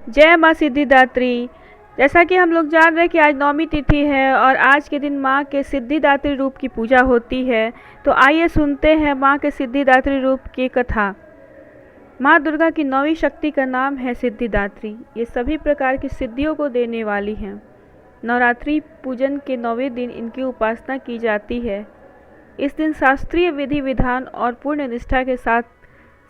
जय माँ सिद्धिदात्री। जैसा कि हम लोग जान रहे हैं कि आज नवमी तिथि है और आज के दिन माँ के सिद्धिदात्री रूप की पूजा होती है। तो आइए सुनते हैं माँ के सिद्धिदात्री रूप की कथा। माँ दुर्गा की नौवीं शक्ति का नाम है सिद्धिदात्री। ये सभी प्रकार की सिद्धियों को देने वाली हैं। नवरात्रि पूजन के 9वें दिन इनकी उपासना की जाती है। इस दिन शास्त्रीय विधि विधान और पूर्ण निष्ठा के साथ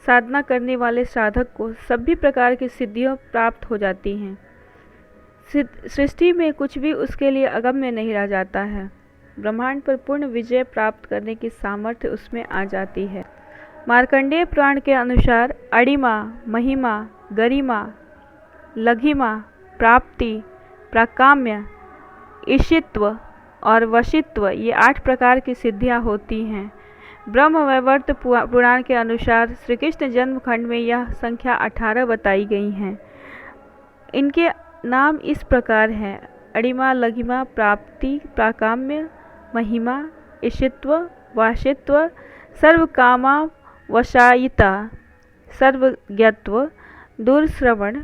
साधना करने वाले साधक को सभी प्रकार की सिद्धियां प्राप्त हो जाती हैं। सृष्टि में कुछ भी उसके लिए अगम्य नहीं रह जाता है। ब्रह्मांड पर पूर्ण विजय प्राप्त करने की सामर्थ्य उसमें आ जाती है। मार्कंडेय पुराण के अनुसार अणिमा, महिमा, गरिमा, लघिमा, प्राप्ति, प्राकाम्य, ईशित्व और वशित्व ये 8 प्रकार की सिद्धियां होती हैं। ब्रह्मवैवर्त पुराण के अनुसार श्री कृष्ण जन्म खंड में यह संख्या 18 बताई गई हैं। इनके नाम इस प्रकार हैं: अणिमा, लघिमा, प्राप्ति, प्राकाम्य, महिमा, ईशित्व, वाशित्व, सर्वकामा वशायिता, सर्वज्ञत्व, दूरश्रवण,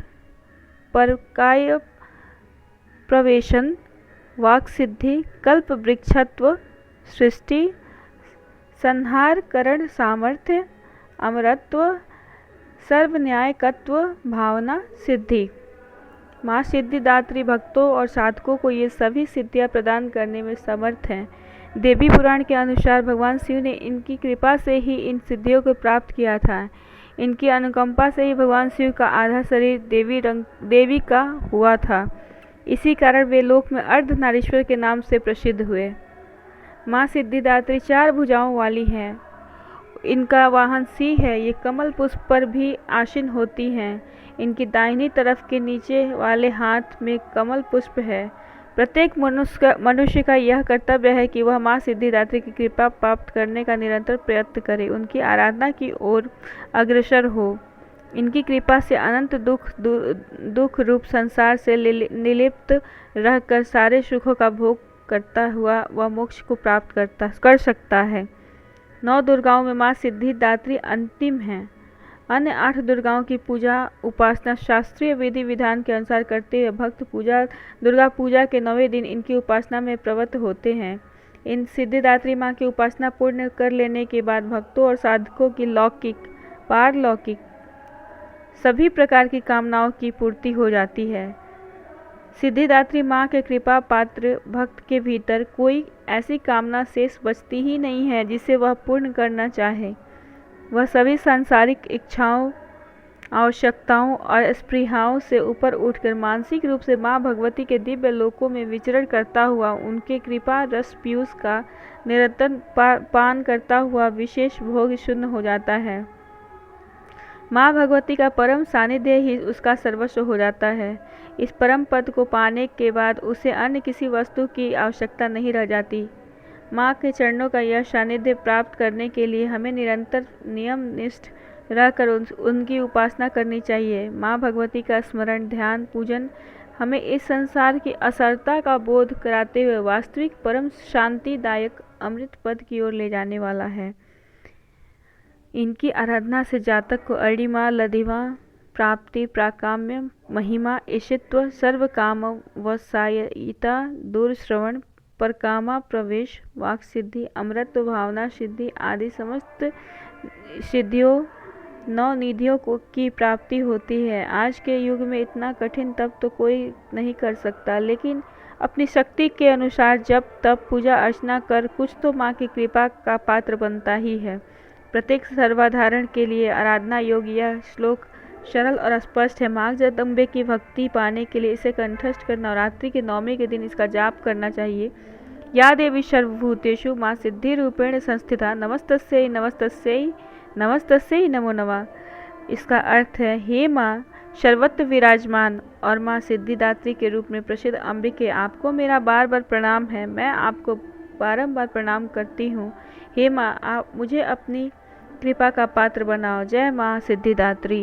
परकाय प्रवेशन, वाक्सिद्धि, कल्प वृक्षत्व, सृष्टि, संहार करण सामर्थ्य, अमरत्व, सर्वन्यायकत्व, भावना, सिद्धि। माँ सिद्धिदात्री भक्तों और साधकों को ये सभी सिद्धियाँ प्रदान करने में समर्थ हैं। देवी पुराण के अनुसार भगवान शिव ने इनकी कृपा से ही इन सिद्धियों को प्राप्त किया था। इनकी अनुकंपा से ही भगवान शिव का आधा शरीर देवी का हुआ था। इसी कारण वे लोक में अर्धनारीश्वर के नाम से प्रसिद्ध हुए। माँ सिद्धिदात्री 4 भुजाओं वाली हैं। इनका वाहन सिंह है। ये कमल पुष्प पर भी आसीन होती हैं। इनकी दाहिनी तरफ के नीचे वाले हाथ में कमल पुष्प है। प्रत्येक मनुष्य का यह कर्तव्य है कि वह माँ सिद्धिदात्री की कृपा प्राप्त करने का निरंतर प्रयत्न करे, उनकी आराधना की ओर अग्रसर हो। इनकी कृपा से अनंत दुख रूप संसार से निर्लिप्त रहकर सारे सुखों का भोग करता हुआ वह मोक्ष को प्राप्त कर सकता है। 9 दुर्गाओं में माँ सिद्धिदात्री अंतिम है। अन्य 8 दुर्गाओं की पूजा उपासना शास्त्रीय विधि विधान के अनुसार करते हुए भक्त दुर्गा पूजा के 9वें दिन इनकी उपासना में प्रवृत्त होते हैं। इन सिद्धिदात्री माँ की उपासना पूर्ण कर लेने के बाद भक्तों और साधकों की लौकिक, पारलौकिक सभी प्रकार की कामनाओं की पूर्ति हो जाती है। सिद्धिदात्री माँ के कृपा पात्र भक्त के भीतर कोई ऐसी कामना शेष बचती ही नहीं है जिसे वह पूर्ण करना चाहे। वह सभी सांसारिक इच्छाओं, आवश्यकताओं और स्पृहाओं से ऊपर उठकर मानसिक रूप से माँ भगवती के दिव्य लोकों में विचरण करता हुआ उनके कृपा रस पीयूष का निरंतर पान करता हुआ विशेष भोग शून्य हो जाता है। माँ भगवती का परम सानिध्य ही उसका सर्वस्व हो जाता है। इस परम पद को पाने के बाद उसे अन्य किसी वस्तु की आवश्यकता नहीं रह जाती। माँ के चरणों का यह सानिध्य प्राप्त करने के लिए हमें निरंतर नियमनिष्ठ रहकर उनकी उपासना करनी चाहिए। माँ भगवती का स्मरण, ध्यान, पूजन हमें इस संसार की असरता का बोध कराते हुए वास्तविक परम शांतिदायक अमृत पद की ओर ले जाने वाला है। इनकी आराधना से जातक को अणिमा, लघिमा, प्राप्ति, प्राकाम्य, महिमा, ईशित्व, सर्वकाम वशायिता, दूरश्रवण, परकामा प्रवेश, वाक सिद्धि, अमृत, भावना सिद्धि आदि समस्त सिद्धियों 9 निधियों की प्राप्ति होती है। आज के युग में इतना कठिन तप तो कोई नहीं कर सकता, लेकिन अपनी शक्ति के अनुसार जप तप पूजा अर्चना कर कुछ तो माँ की कृपा का पात्र बनता ही है। प्रत्येक सर्वाधारण के लिए आराधना योग्य यह श्लोक सरल और स्पष्ट है। माँ जगदम्बे की भक्ति पाने के लिए इसे कंठस्थ कर नवरात्रि के 9वें के दिन इसका जाप करना चाहिए। या देवी सर्वभूतेषु माँ सिद्धि रूपेण संस्थिता नमस्तस्यै नमस्तस्यै नमस्तस्यै नमो नमः। इसका अर्थ है, हे माँ सर्वत्र विराजमान और माँ सिद्धिदात्री के रूप में प्रसिद्ध अंबिके, आपको मेरा बार बार प्रणाम है। मैं आपको बारंबार प्रणाम करती हूँ। हे माँ, आप मुझे अपनी कृपा का पात्र बनाओ। जय माँ सिद्धिदात्री।